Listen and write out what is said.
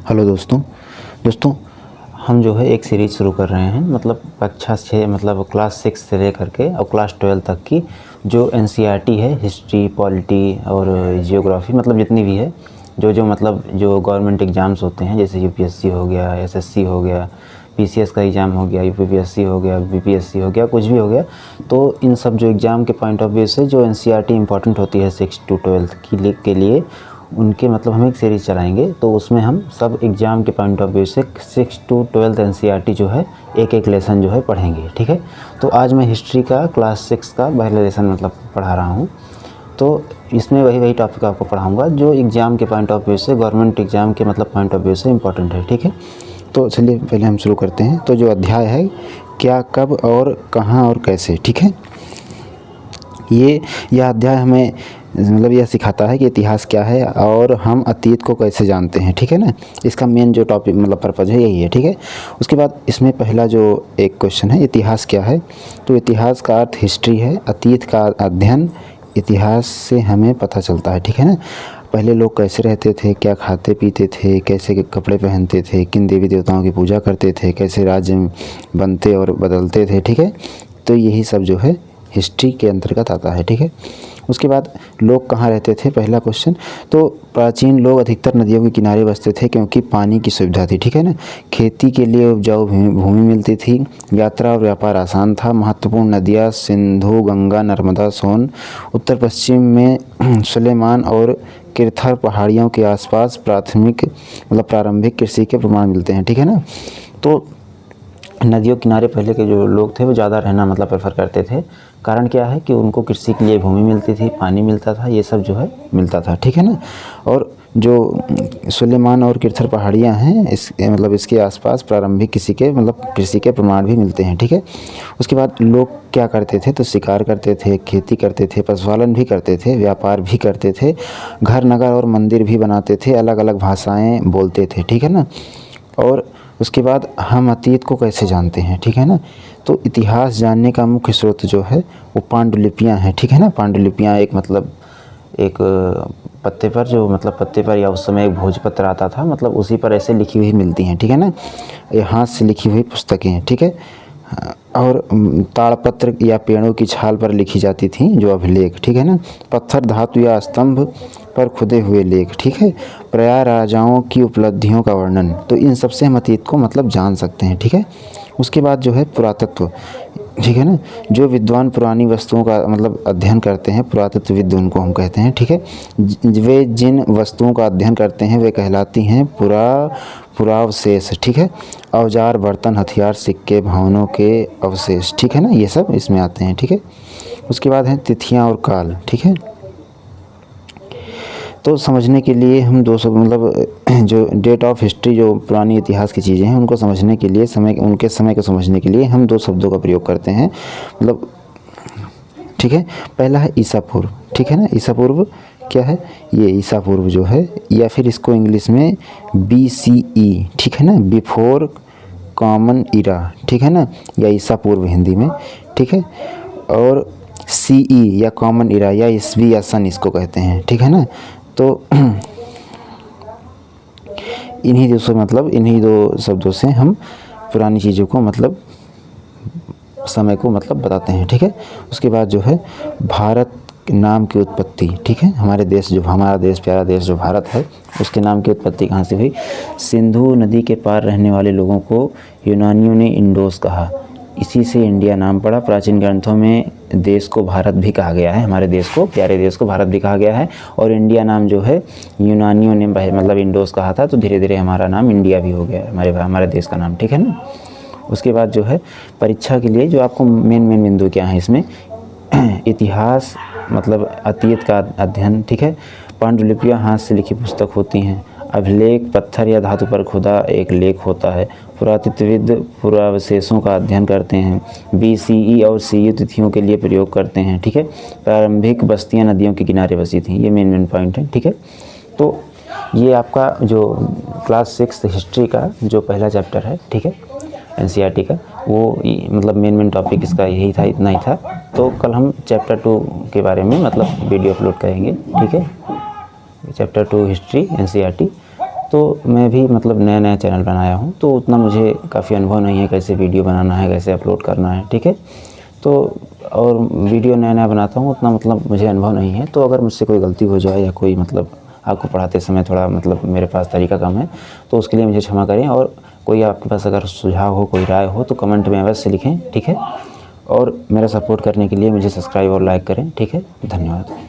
Hello दोस्तों हम जो है एक सीरीज़ शुरू कर रहे हैं, मतलब कक्षा 6 मतलब क्लास 6 से लेकर के और क्लास 12 तक की जो एनसीईआरटी है, हिस्ट्री, पॉलिटी और जियोग्राफी, मतलब जितनी भी है जो मतलब जो गवर्नमेंट एग्ज़ाम्स होते हैं, जैसे यूपीएससी हो गया, एसएससी हो गया, पीसीएस का एग्ज़ाम हो गया, यूपीपीएससी हो गया, बीपीएससी हो गया, कुछ भी हो गया, तो इन सब जो एग्ज़ाम के पॉइंट ऑफ व्यू से जो एनसीईआरटी इंपॉर्टेंट होती है 6 to 12 के लिए उनके मतलब हम एक सीरीज़ चलाएंगे। तो उसमें हम सब एग्ज़ाम के पॉइंट ऑफ व्यू से 6 to 12 एनसीईआरटी जो है एक लेसन जो है पढ़ेंगे। ठीक है, तो आज मैं हिस्ट्री का क्लास 6 का पहला लेसन मतलब पढ़ा रहा हूँ। तो इसमें वही टॉपिक आपको पढ़ाऊँगा जो एग्ज़ाम के पॉइंट ऑफ व्यू से, गवर्नमेंट एग्ज़ाम के मतलब पॉइंट ऑफ व्यू से इम्पॉर्टेंट है। ठीक है, तो चलिए पहले हम शुरू करते हैं। तो जो अध्याय है क्या, कब और कहाँ और कैसे, ठीक है, यह अध्याय हमें मतलब यह सिखाता है कि इतिहास क्या है और हम अतीत को कैसे जानते हैं। ठीक है ना, इसका मेन जो टॉपिक मतलब पर्पज़ है यही है। ठीक है, उसके बाद इसमें पहला जो एक क्वेश्चन है, इतिहास क्या है। तो इतिहास का अर्थ हिस्ट्री है, अतीत का अध्ययन। इतिहास से हमें पता चलता है, ठीक है ना, पहले लोग कैसे रहते थे, क्या खाते पीते थे, कैसे कपड़े पहनते थे, किन देवी देवताओं की पूजा करते थे, कैसे राज्य बनते और बदलते थे। ठीक है, तो यही सब जो है हिस्ट्री के अंतर्गत आता है। ठीक है, उसके बाद लोग कहाँ रहते थे, पहला क्वेश्चन। तो प्राचीन लोग अधिकतर नदियों के किनारे बसते थे क्योंकि पानी की सुविधा थी। ठीक है ना, खेती के लिए उपजाऊ भूमि मिलती थी, यात्रा और व्यापार आसान था। महत्वपूर्ण नदियाँ सिंधु, गंगा, नर्मदा, सोन। उत्तर पश्चिम में सुलेमान और किरथर पहाड़ियों के आसपास प्रारंभिक कृषि के प्रमाण मिलते हैं। ठीक है ना, तो नदियों किनारे पहले के जो लोग थे वो ज़्यादा रहना मतलब प्रेफर करते थे। कारण क्या है कि उनको कृषि के लिए भूमि मिलती थी, पानी मिलता था, ये सब जो है मिलता था। ठीक है ना, और जो सुलेमान और किरथर पहाड़ियाँ हैं इसके आसपास प्रारंभिक कृषि के प्रमाण भी मिलते हैं। ठीक है, उसके बाद लोग क्या करते थे, तो शिकार करते थे, खेती करते थे, पशुपालन भी करते थे, व्यापार भी करते थे, घर, नगर और मंदिर भी बनाते थे, अलग अलग भाषाएँ बोलते थे। ठीक है ना, और उसके बाद हम अतीत को कैसे जानते हैं। ठीक है ना, तो इतिहास जानने का मुख्य स्रोत जो है वो पांडुलिपियाँ हैं। ठीक है ना, पांडुलिपियाँ एक पत्ते पर जो मतलब पत्ते पर या उस समय एक भोजपत्र आता था, मतलब उसी पर ऐसे लिखी हुई मिलती हैं। ठीक है ना, ये हाथ से लिखी हुई पुस्तकें हैं। ठीक है, और ताड़पत्र या पेड़ों की छाल पर लिखी जाती थी जो अभिलेख। ठीक है ना, पत्थर, धातु या स्तंभ पर खुदे हुए लेख। ठीक है, प्राय राजाओं की उपलब्धियों का वर्णन। तो इन सब से हम अतीत को मतलब जान सकते हैं। ठीक है, उसके बाद जो है पुरातत्व। ठीक है ना, जो विद्वान पुरानी वस्तुओं का मतलब अध्ययन करते हैं, पुरातत्वविद उनको हम कहते हैं। ठीक है, वे जिन वस्तुओं का अध्ययन करते हैं वे कहलाती हैं पुरावशेष। ठीक है, औजार, बर्तन, हथियार, सिक्के, भवनों के अवशेष। ठीक है ना, ये सब इसमें आते हैं। ठीक है, उसके बाद हैं तिथियां और काल। ठीक है, तो समझने के लिए हम जो डेट ऑफ हिस्ट्री, जो पुरानी इतिहास की चीज़ें हैं उनको समझने के लिए उनके समय को समझने के लिए हम 2 शब्दों का प्रयोग करते हैं मतलब। ठीक है, पहला है ईसा पूर्व। ठीक है ना, ईसा पूर्व क्या है, ये ईसा पूर्व जो है, या फिर इसको इंग्लिश में BCE। ठीक है ना, बिफोर कॉमन इरा। ठीक है ना, या ईसा पूर्व हिंदी में। ठीक है, और CE या कॉमन इरा या ईस्वी या सन इसको कहते हैं। ठीक है ना, तो इन्हीं 2 शब्दों से हम पुरानी चीज़ों को मतलब समय को मतलब बताते हैं। ठीक है, उसके बाद जो है भारत नाम की उत्पत्ति। ठीक है, हमारा देश, प्यारा देश जो भारत है, उसके नाम की उत्पत्ति कहाँ से हुई। सिंधु नदी के पार रहने वाले लोगों को यूनानियों ने इंडोस कहा, इसी से इंडिया नाम पड़ा। प्राचीन ग्रंथों में देश को भारत भी कहा गया है, हमारे देश को, प्यारे देश को भारत भी कहा गया है। और इंडिया नाम जो है यूनानियों ने मतलब इंडोस कहा था, तो धीरे धीरे हमारा नाम इंडिया भी हो गया, हमारे देश का नाम। ठीक है ना, उसके बाद जो है परीक्षा के लिए जो आपको मेन बिंदु क्या है इसमें, इतिहास मतलब अतीत का अध्ययन। ठीक है, पांडुलिपियाँ हाथ से लिखी पुस्तक होती हैं। अभिलेख पत्थर या धातु पर खुदा एक लेख होता है। पुरातत्वविद पुरावशेषों का अध्ययन करते हैं। BCE और CE तिथियों के लिए प्रयोग करते हैं। ठीक है, प्रारंभिक बस्तियां नदियों के किनारे बसी थीं, ये मेन पॉइंट है। ठीक है, तो ये आपका जो क्लास 6 हिस्ट्री का जो पहला चैप्टर है, ठीक है, एनसीईआरटी का, वो मतलब मेन टॉपिक इसका यही था, इतना ही था। तो कल हम चैप्टर 2 के बारे में मतलब वीडियो अपलोड करेंगे। ठीक है, चैप्टर 2 हिस्ट्री एनसीईआरटी। तो मैं भी मतलब नया चैनल बनाया हूँ, तो उतना मुझे काफ़ी अनुभव नहीं है कैसे वीडियो बनाना है, कैसे अपलोड करना है, ठीक है। तो और वीडियो नया बनाता हूँ, उतना मतलब मुझे अनुभव नहीं है। तो अगर मुझसे कोई गलती हो जाए या कोई मतलब आपको पढ़ाते समय थोड़ा मतलब मेरे पास तरीका कम है, तो उसके लिए मुझे क्षमा करें। और कोई आपके पास अगर सुझाव हो, कोई राय हो, तो कमेंट में अवश्य लिखें, ठीक है। और मेरा सपोर्ट करने के लिए मुझे सब्सक्राइब और लाइक करें, ठीक है। धन्यवाद।